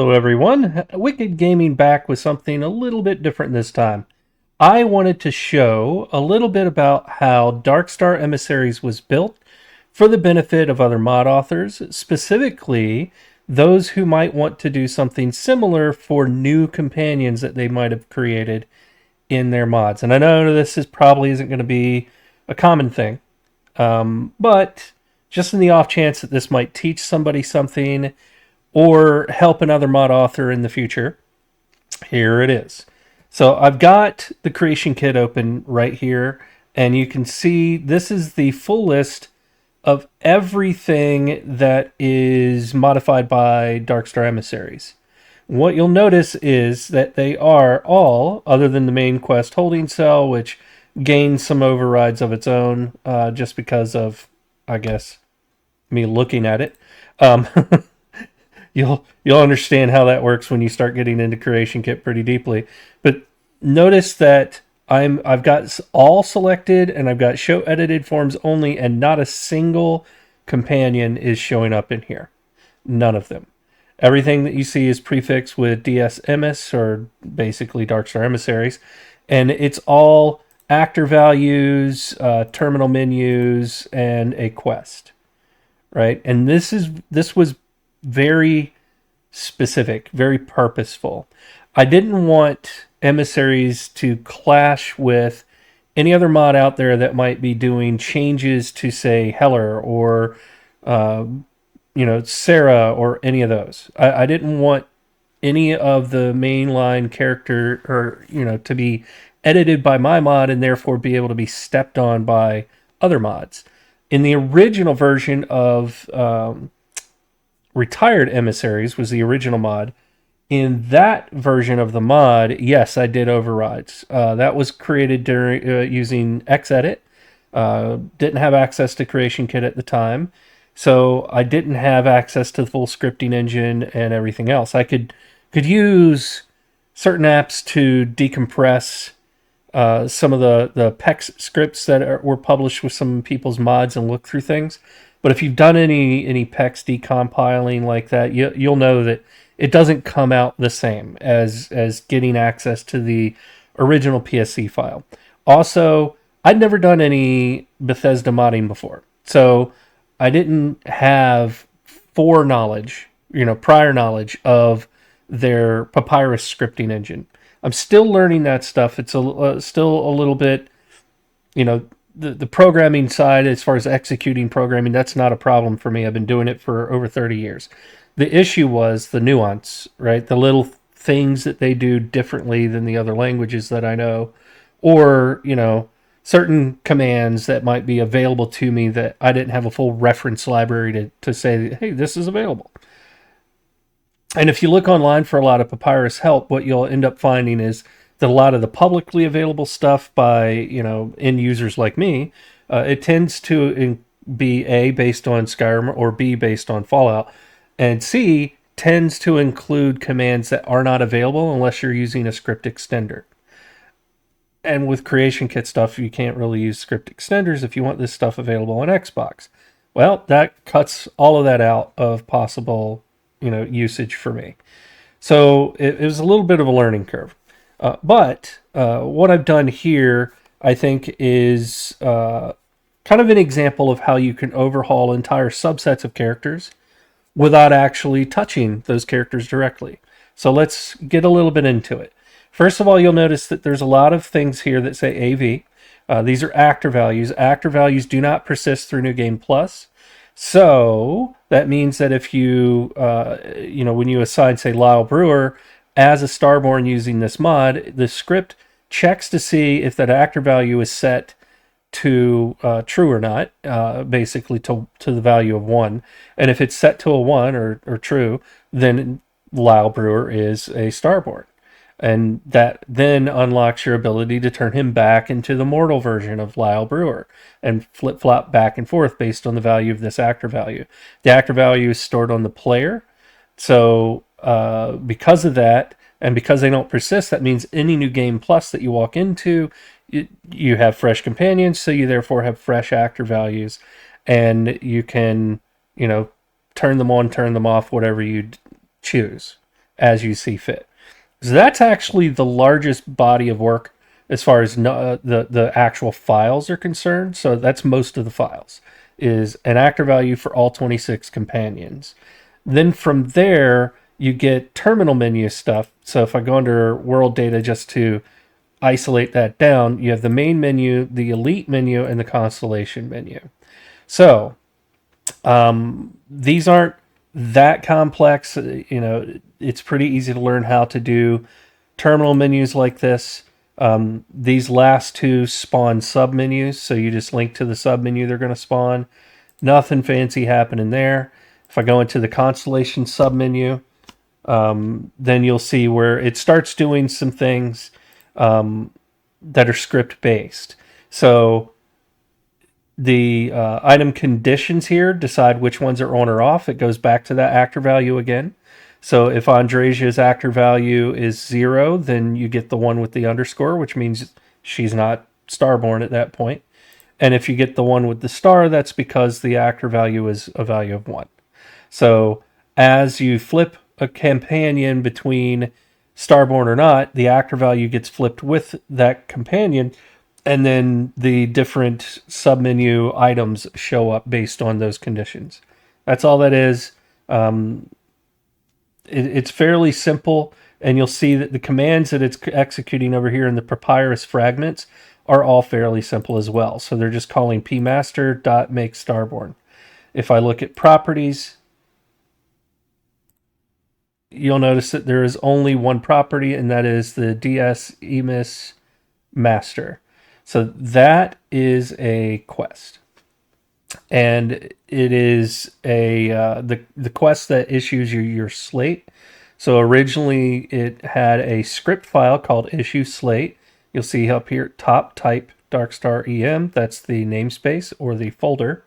Hello, everyone. Wicked Gaming back with something a little bit different this time. I wanted to show a little bit about how DarkStar Emissaries was built for the benefit of other mod authors, specifically those who might want to do something similar for new companions that they might have created in their mods. And I know this probably isn't going to be a common thing, but just in the off chance that this might teach somebody something or help another mod author in the future, here it is. So I've got the creation kit open right here, and you can see this is the full list of everything that is modified by DarkStar Emissaries. What you'll notice is that they are all, other than the main quest holding cell, which gains some overrides of its own, just because of, I guess, me looking at it. Um, you'll understand how that works when you start getting into creation kit pretty deeply. But notice that I've got all selected, and I've got show edited forms only, and not a single companion is showing up in here. None of them. Everything that you see is prefixed with DSMS, or basically Darkstar Emissaries, and it's all actor values, terminal menus, and a quest, right? And this was very specific, very purposeful. I didn't want Emissaries to clash with any other mod out there that might be doing changes to, say, Heller or uh, Sarah or any of those. I didn't want any of the mainline character or to be edited by my mod and therefore be able to be stepped on by other mods. In the original version of Retired Emissaries, was the original mod. In that version of the mod, yes, I did overrides. That was created during using Xedit. Didn't have access to Creation Kit at the time, so I didn't have access to the full scripting engine and everything else. I could use certain apps to decompress some of the PEX scripts that were published with some people's mods and look through things. But if you've done any PEX decompiling like that, you'll know that it doesn't come out the same as getting access to the original PSC file. Also, I'd never done any Bethesda modding before, so I didn't have prior knowledge of their Papyrus scripting engine. I'm still learning that stuff. It's still a little bit, the programming side, as far as executing programming, that's not a problem for me. I've been doing it for over 30 years. The issue was the nuance, right? The little things that they do differently than the other languages that I know, or, certain commands that might be available to me that I didn't have a full reference library to say, hey, this is available. And if you look online for a lot of Papyrus help, what you'll end up finding is that a lot of the publicly available stuff by end users like me, it tends to be A, based on Skyrim, or B, based on Fallout, and C, tends to include commands that are not available unless you're using a script extender. And with Creation Kit stuff, you can't really use script extenders if you want this stuff available on Xbox. Well, that cuts all of that out of possible usage for me. So it was a little bit of a learning curve. But what I've done here, I think, is kind of an example of how you can overhaul entire subsets of characters without actually touching those characters directly. So let's get a little bit into it. First of all, you'll notice that there's a lot of things here that say AV. These are actor values. Actor values do not persist through New Game Plus. So that means that if you, when you assign, say, Lyle Brewer as a Starborn using this mod, the script checks to see if that actor value is set to true or not, basically to the value of 1. And if it's set to a 1 or true, then Lyle Brewer is a Starborn. And that then unlocks your ability to turn him back into the mortal version of Lyle Brewer and flip-flop back and forth based on the value of this actor value. The actor value is stored on the player. So because of that, and because they don't persist, that means any New Game Plus that you walk into, you have fresh companions, so you therefore have fresh actor values. And you can, turn them on, turn them off, whatever you choose. as you see fit. So that's actually the largest body of work as far as the actual files are concerned. So that's most of the files is an actor value for all 26 companions. Then from there, you get terminal menu stuff. So if I go under world data just to isolate that down, you have the main menu, the elite menu, and the constellation menu. So these aren't that complex. It's pretty easy to learn how to do terminal menus like this. These last two spawn submenus, so you just link to the submenu they're going to spawn. Nothing fancy happening there. If I go into the constellation submenu, then you'll see where it starts doing some things that are script based. So the item conditions here decide which ones are on or off. It goes back to that actor value again. So if Andresia's actor value is 0, then you get the one with the underscore, which means she's not starborn at that point. And if you get the one with the star, that's because the actor value is a value of 1. So as you flip a companion between starborn or not, the actor value gets flipped with that companion, and then the different submenu items show up based on those conditions. That's all that is. It's fairly simple, and you'll see that the commands that it's executing over here in the papyrus fragments are all fairly simple as well. So they're just calling pmaster.make starborn. If I look at properties, you'll notice that there is only one property, and that is the DS Emis Master. So that is a quest, and it is a the quest that issues you your slate. So originally it had a script file called issue slate. You'll see up here top type DarkStar EM. That's the namespace or the folder.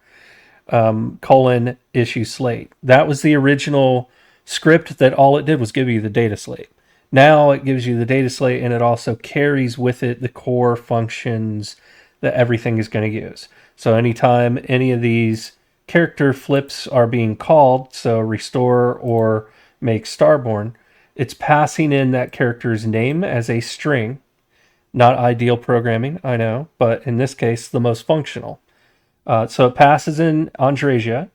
Colon issue slate. That was the original script that all it did was give you the data slate. Now it gives you the data slate, and it also carries with it the core functions that everything is going to use. So anytime any of these character flips are being called, so restore or make starborn, it's passing in that character's name as a string. Not ideal programming, I know, but in this case, the most functional. So it passes in Andresia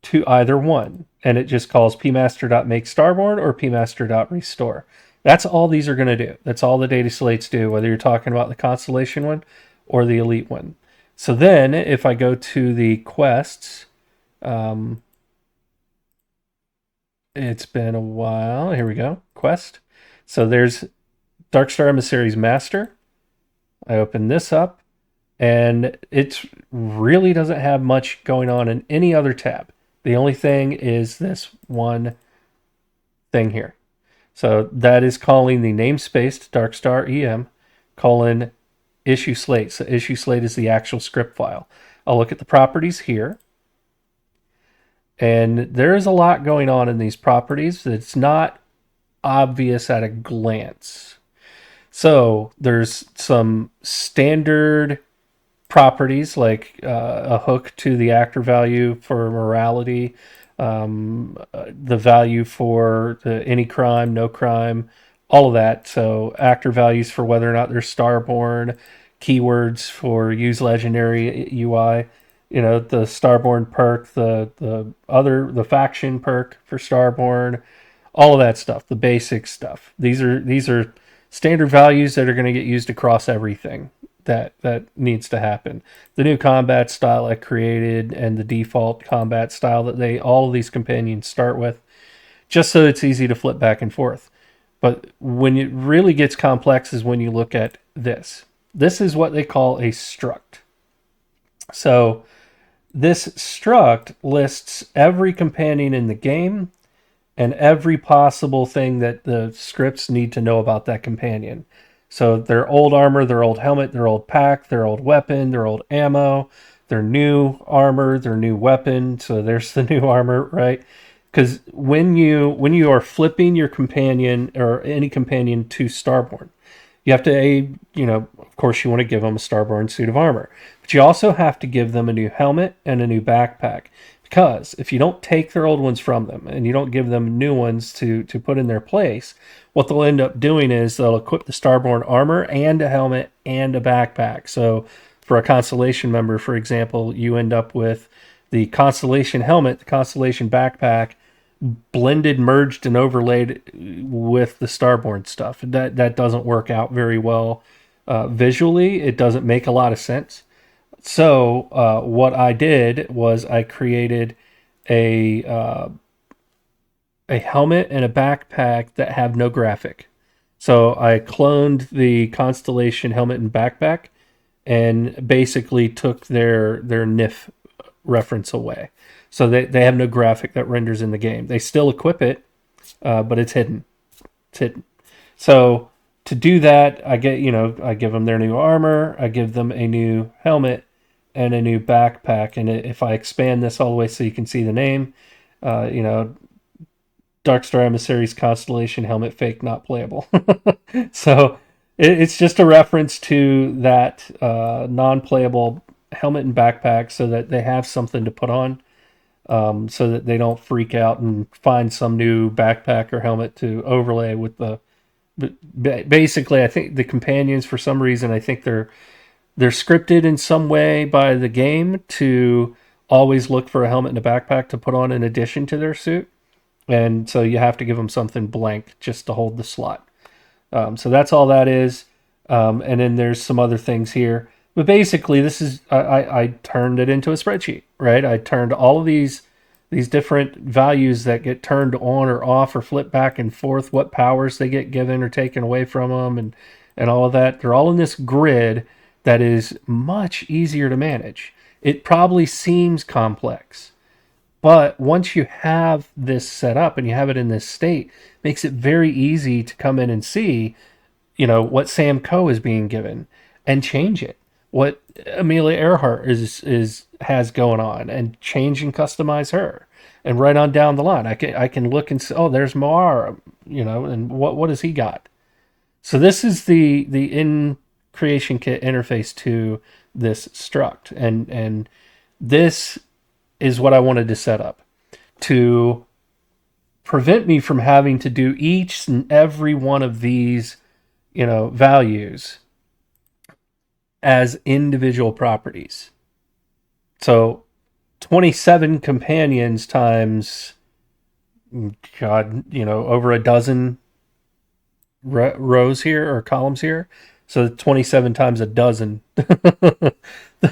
to either one, and it just calls pmaster.make starborn or pmaster.restore. That's all these are going to do. That's all the data slates do, whether you're talking about the constellation one or the elite one. So then if I go to the quests, it's been a while. Here we go. Quest. So there's DarkStar Emissaries Master. I open this up, and it really doesn't have much going on in any other tab. The only thing is this one thing here. So that is calling the namespace to DarkStar EM, colon issue slate. So issue slate is the actual script file. I'll look at the properties here. And there is a lot going on in these properties that's not obvious at a glance. So there's some standard properties like a hook to the actor value for morality, the value for any crime, no crime, all of that. So actor values for whether or not they're starborn, keywords for use legendary UI, the starborn perk, the faction perk for starborn, all of that stuff, the basic stuff. These are standard values that are going to get used across everything that needs to happen. The new combat style I created and the default combat style that all of these companions start with, just so it's easy to flip back and forth. But when it really gets complex is when you look at this. This is what they call a struct. So this struct lists every companion in the game and every possible thing that the scripts need to know about that companion. So their old armor, their old helmet, their old pack, their old weapon, their old ammo, their new armor, their new weapon. So there's the new armor, right? Because when you are flipping your companion or any companion to starborn, you have to, of course, you want to give them a starborn suit of armor, but you also have to give them a new helmet and a new backpack. Because if you don't take their old ones from them and you don't give them new ones to put in their place, what they'll end up doing is they'll equip the Starborn armor and a helmet and a backpack. So for a Constellation member, for example, you end up with the Constellation helmet, the Constellation backpack, blended, merged, and overlaid with the Starborn stuff. That doesn't work out very well visually. It doesn't make a lot of sense. So what I did was I created a uh, a helmet and a backpack that have no graphic. So I cloned the Constellation helmet and backpack, and basically took their NIF reference away. So they have no graphic that renders in the game. They still equip it, but it's hidden. It's hidden. So to do that, I give them their new armor, I give them a new helmet and a new backpack. And if I expand this all the way so you can see the name, uh, you know, DarkStar Emissaries Constellation helmet fake not playable. So it's just a reference to that non-playable helmet and backpack so that they have something to put on, so that they don't freak out and find some new backpack or helmet to overlay with the. Basically, I think the companions, for some reason, I think they're scripted in some way by the game to always look for a helmet and a backpack to put on in addition to their suit, and so you have to give them something blank just to hold the slot. So that's all that is. And then there's some other things here. But basically, this is I turned it into a spreadsheet, right? I turned all of these different values that get turned on or off or flip back and forth, what powers they get given or taken away from them, and all of that. They're all in this grid that is much easier to manage. It probably seems complex, but once you have this set up and you have it in this state, it makes it very easy to come in and see, what Sam Coe is being given and change it. What Amelia Earhart is has going on, and change and customize her. And right on down the line, I can look and say, oh, there's Moara, and what has he got? So this is the in creation kit interface to this struct, and this is what I wanted to set up to prevent me from having to do each and every one of these, values as individual properties. So 27 companions times, God, over a dozen rows here or columns here. So 27 times a dozen.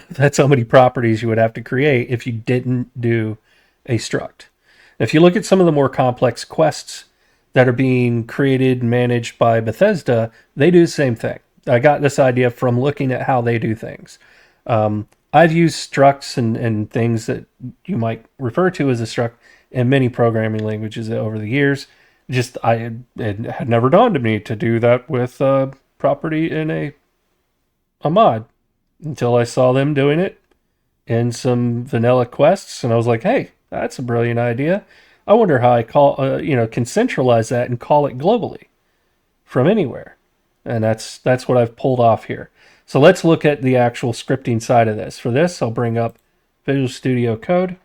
That's how many properties you would have to create if you didn't do a struct. If you look at some of the more complex quests that are being created and managed by Bethesda, they do the same thing. I got this idea from looking at how they do things. I've used structs and things that you might refer to as a struct in many programming languages over the years. It had never dawned on me to do that with a property in a mod until I saw them doing it in some vanilla quests, and I was like, hey, that's a brilliant idea. I wonder how I can centralize that and call it globally from anywhere. And that's what I've pulled off here. So let's look at the actual scripting side of this. For this, I'll bring up Visual Studio Code.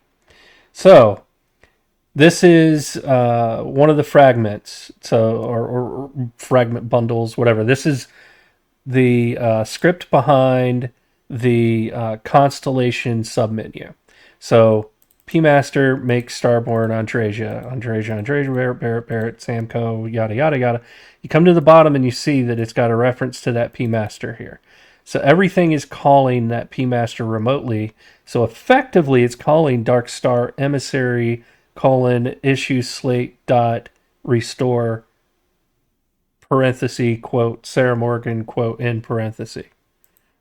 So this is one of the fragments, or fragment bundles, whatever. This is the script behind the Constellation submenu. So PMaster makes Starborn Andreja, Barrett, Sam Coe, yada, yada, yada. You come to the bottom and you see that it's got a reference to that PMaster here. So everything is calling that PMaster remotely. So effectively, it's calling DarkStar Emissary : issue slate dot restore parenthesis quote Sarah Morgan quote in parenthesis.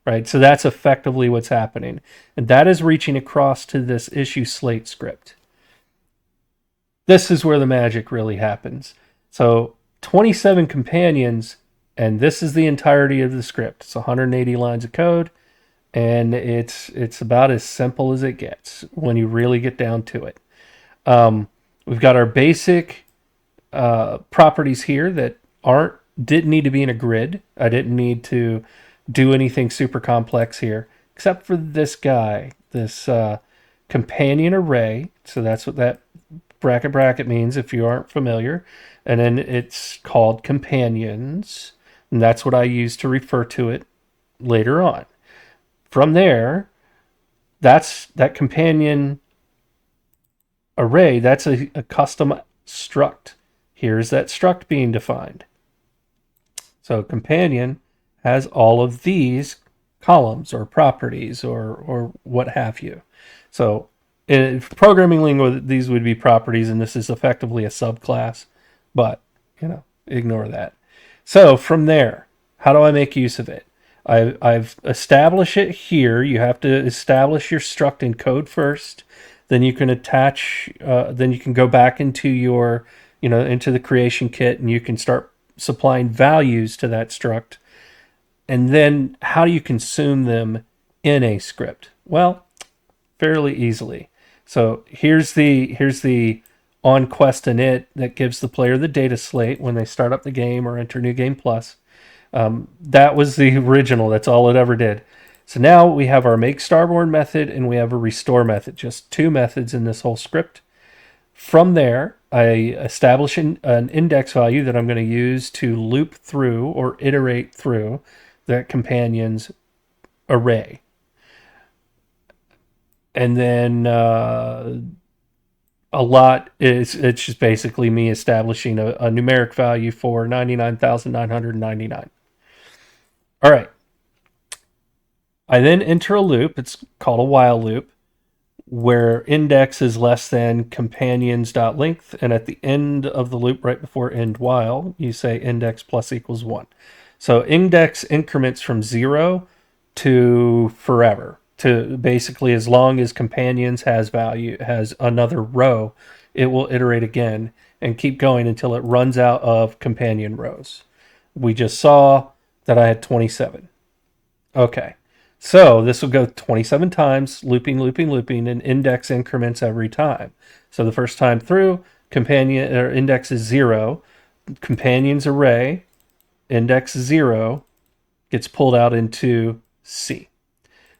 Right, so that's effectively what's happening, and that is reaching across to this issue slate script. This is where the magic really happens. So 27 companions, and this is the entirety of the script. It's 180 lines of code, and it's about as simple as it gets when you really get down to it. We've got our basic properties here that didn't need to be in a grid. I didn't need to do anything super complex here, except for this guy, this companion array. So that's what that bracket means if you aren't familiar. And then it's called companions. And that's what I use to refer to it later on. From there, that's that companion array. That's a custom struct. Here's that struct being defined. So companion has all of these columns or properties or what have you. So in programming lingo, these would be properties, and this is effectively a subclass, but ignore that. So from there, how do I make use of it? I've established it here. You have to establish your struct in code first. Then you can attach. Then you can go back into your, into the creation kit, and you can start supplying values to that struct. And then how do you consume them in a script? Well, fairly easily. So here's the on quest init that gives the player the data slate when they start up the game or enter New Game Plus. That was the original. That's all it ever did. So now we have our make starborn method and we have a restore method. Just two methods in this whole script. From there, I establish an index value that I'm going to use to loop through or iterate through that companion's array. And then a lot is it's just basically me establishing a numeric value for 99,999. All right. I then enter a loop. It's called a while loop, where index is less than companions.length, and at the end of the loop, right before end while, you say index plus equals 1. So index increments from 0 to forever, to basically as long as companions has another row, it will iterate again and keep going until it runs out of companion rows. We just saw that I had 27. Okay. So this will go 27 times, looping, and index increments every time. So the first time through, companion or index is 0, companion's array, index 0, gets pulled out into C.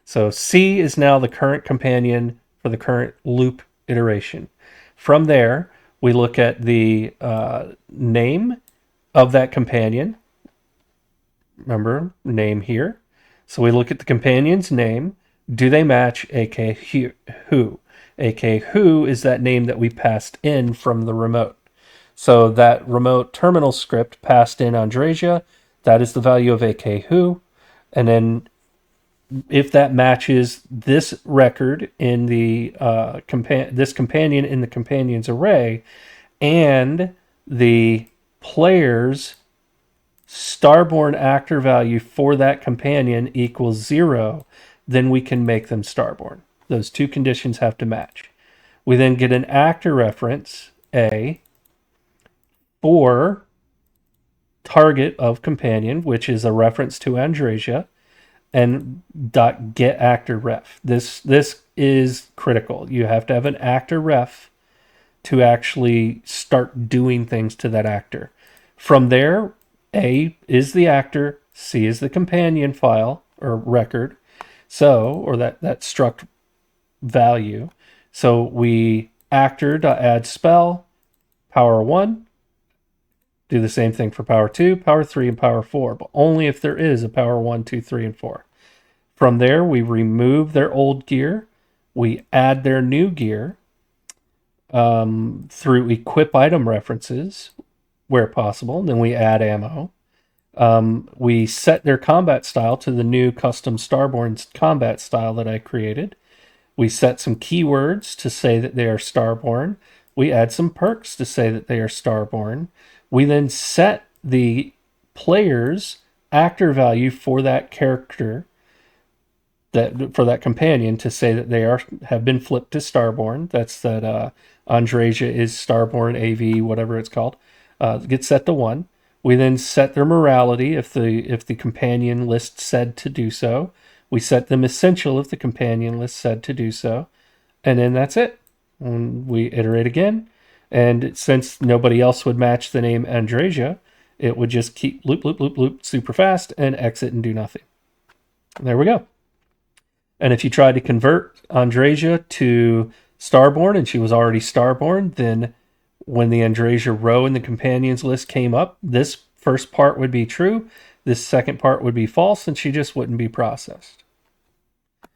So C is now the current companion for the current loop iteration. From there, we look at the name of that companion. Remember, name here. So we look at the companion's name. Do they match AK who? AK who is that name that we passed in from the remote. So that remote terminal script passed in Andresia, that is the value of AK who. And then if that matches this record in the this companion in the companion's array and the player's starborn actor value for that companion equals 0, then we can make them starborn. Those two conditions have to match. We then get an actor reference, A, for target of companion, which is a reference to Andresia, and .get actor ref. This is critical. You have to have an actor ref to actually start doing things to that actor. From there, A is the actor, C is the companion file or record, or that struct value. So we actor.add spell, power 1, do the same thing for power 2, power 3, and power 4, but only if there is a power 1, 2, 3, and 4. From there, we remove their old gear, we add their new gear through equip item references, where possible. Then we add ammo. We set their combat style to the new custom Starborn combat style that I created. We set some keywords to say that they are Starborn. We add some perks to say that they are Starborn. We then set the player's actor value for that character, for that companion, to say that they have been flipped to Starborn. That's that Andresia is Starborn AV, whatever it's called. Gets set to 1. We then set their morality if the companion list said to do so. We set them essential if the companion list said to do so. And then that's it. And we iterate again. And since nobody else would match the name Andresia, it would just keep loop super fast and exit and do nothing. And there we go. And if you tried to convert Andrasia to Starborn and she was already Starborn, then when the Andrasia row in the companions list came up, this first part would be true, this second part would be false, and she just wouldn't be processed.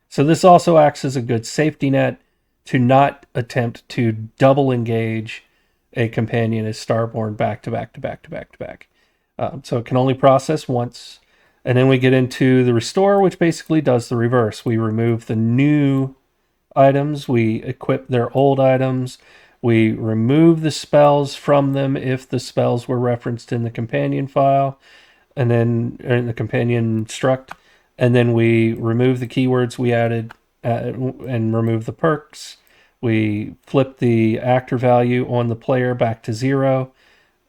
So this also acts as a good safety net to not attempt to double engage a companion as Starborn back to back to back to back to back. So it can only process once. And then we get into the restore, which basically does the reverse. We remove the new items, we equip their old items, we remove the spells from them if the spells were referenced in the companion file, and then in the companion struct, and then we remove the keywords we added and remove the perks. We flip the actor value on the player back to 0,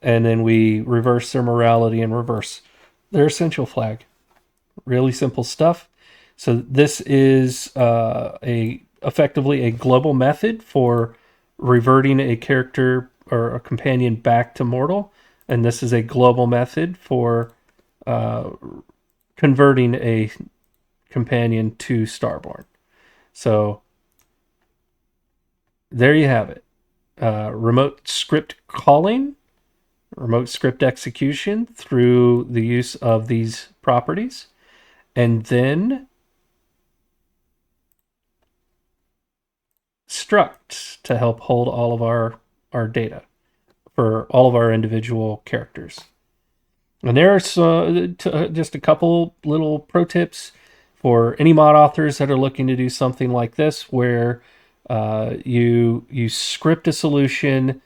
and then we reverse their morality and reverse their essential flag. Really simple stuff. So this is effectively a global method for reverting a character or a companion back to mortal, and this is a global method for converting a companion to Starborn. So there you have it. Remote script calling, remote script execution through the use of these properties, and then structs to help hold all of our data for all of our individual characters. And there's just a couple little pro tips for any mod authors that are looking to do something like this, where you script a solution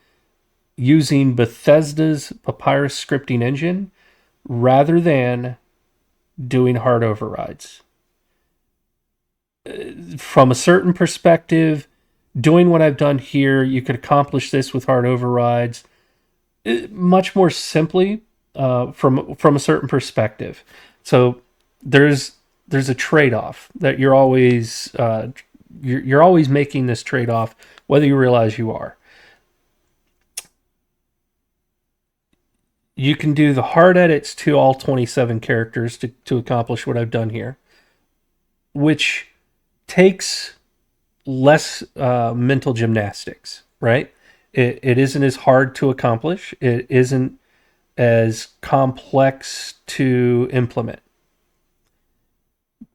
using Bethesda's Papyrus scripting engine rather than doing hard overrides. From a certain perspective, doing what I've done here, you could accomplish this with hard overrides much more simply from a certain perspective. So there's a trade-off that you're always making this trade-off, whether you realize you are. You can do the hard edits to all 27 characters to accomplish what I've done here, which takes less mental gymnastics, right? It isn't as hard to accomplish. It isn't as complex to implement.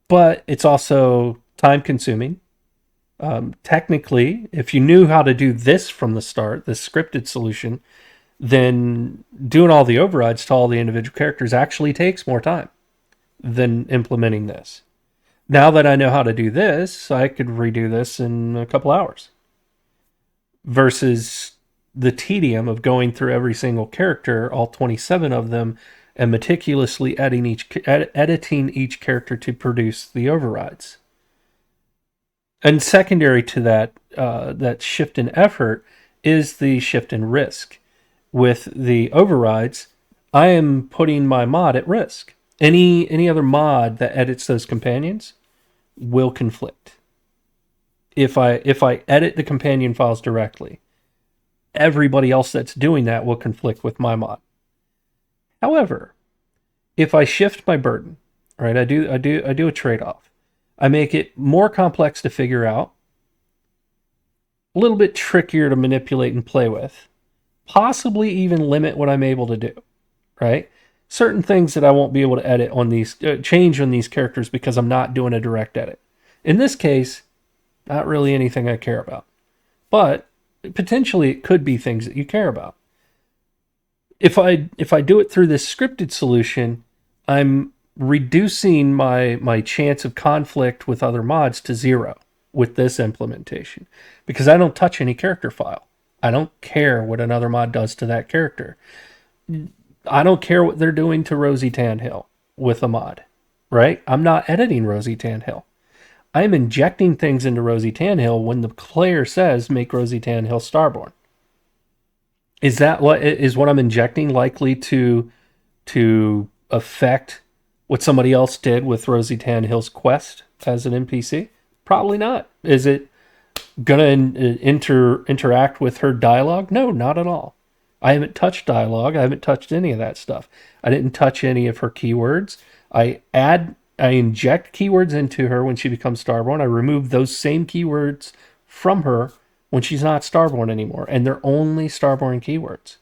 But it's also time consuming. Technically, if you knew how to do this from the start, this scripted solution, then doing all the overrides to all the individual characters actually takes more time than implementing this. Now that I know how to do this, I could redo this in a couple hours. Versus the tedium of going through every single character, all 27 of them, and meticulously editing each character to produce the overrides. And secondary to that, that shift in effort is the shift in risk. With the overrides, I am putting my mod at risk. Any other mod that edits those companions will conflict. If I edit the companion files directly, everybody else that's doing that will conflict with my mod. However, if I shift my burden, right, I do a trade-off. I make it more complex to figure out, a little bit trickier to manipulate and play with, possibly even limit what I'm able to do, right? Certain things that I won't be able to edit on these, change on these characters because I'm not doing a direct edit. In this case, not really anything I care about. But potentially it could be things that you care about. If I do it through this scripted solution, I'm reducing my chance of conflict with other mods to 0 with this implementation, because I don't touch any character file. I don't care what another mod does to that character. I don't care what they're doing to Rosie Tanhill with a mod, right? I'm not editing Rosie Tanhill. I'm injecting things into Rosie Tanhill when the player says, make Rosie Tanhill Starborn. Is what I'm injecting likely to affect what somebody else did with Rosie Tanhill's quest as an NPC? Probably not. Is it going to interact with her dialogue? No, not at all. I haven't touched dialogue. I haven't touched any of that stuff. I didn't touch any of her keywords. I add I inject keywords into her when she becomes Starborn. I remove those same keywords from her when she's not Starborn anymore, and they're only Starborn keywords,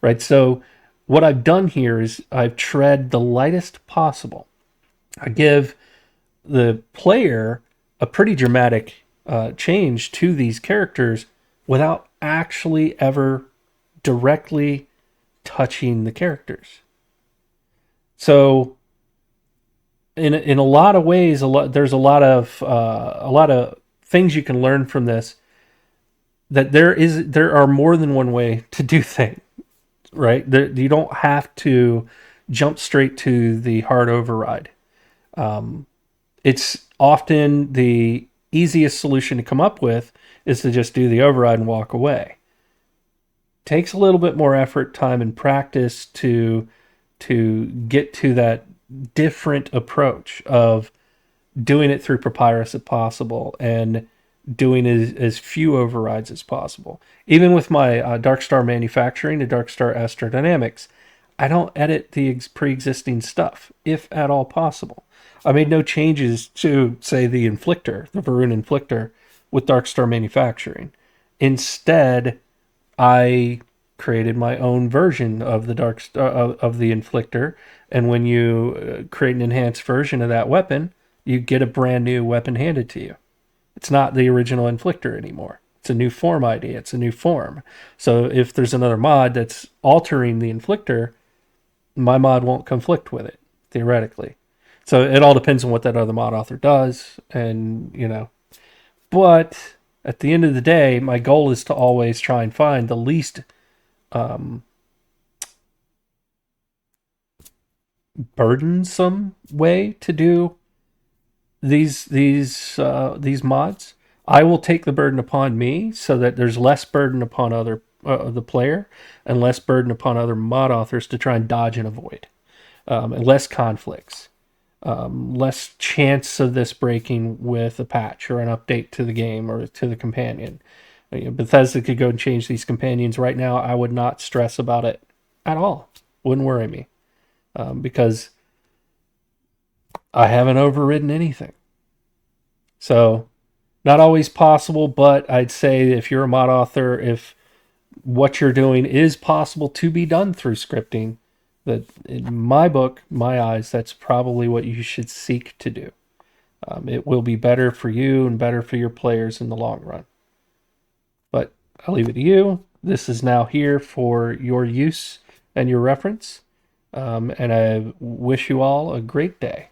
right? So what I've done here is I've tread the lightest possible. I give the player a pretty dramatic change to these characters without actually ever directly touching the characters. So in a lot of ways, there's a lot of things you can learn from this. That there are more than one way to do things, right? You don't have to jump straight to the hard override. It's often the easiest solution to come up with is to just do the override and walk away. Takes a little bit more effort, time, and practice to get to that different approach of doing it through Papyrus if possible and doing as few overrides as possible. Even with my DarkStar manufacturing and DarkStar Astrodynamics, I don't edit the pre-existing stuff, if at all possible. I made no changes to, say, the Inflictor, the Varun Inflictor, with DarkStar manufacturing. Instead, I created my own version of the of the Inflictor, and when you create an enhanced version of that weapon, you get a brand new weapon handed to you. It's not the original Inflictor anymore. It's a new form ID. It's a new form. So if there's another mod that's altering the Inflictor, my mod won't conflict with it, theoretically. So it all depends on what that other mod author does, and But at the end of the day, my goal is to always try and find the least um, burdensome way to do these mods. I will take the burden upon me so that there's less burden upon other the player and less burden upon other mod authors to try and dodge and avoid, and less conflicts, less chance of this breaking with a patch or an update to the game or to the companion. Bethesda could go and change these companions right now. I would not stress about it at all. Wouldn't worry me, because I haven't overridden anything. So, not always possible, but I'd say if you're a mod author, if what you're doing is possible to be done through scripting, that in my book, my eyes, that's probably what you should seek to do. It will be better for you and better for your players in the long run. But I'll leave it to you. This is now here for your use and your reference. And I wish you all a great day.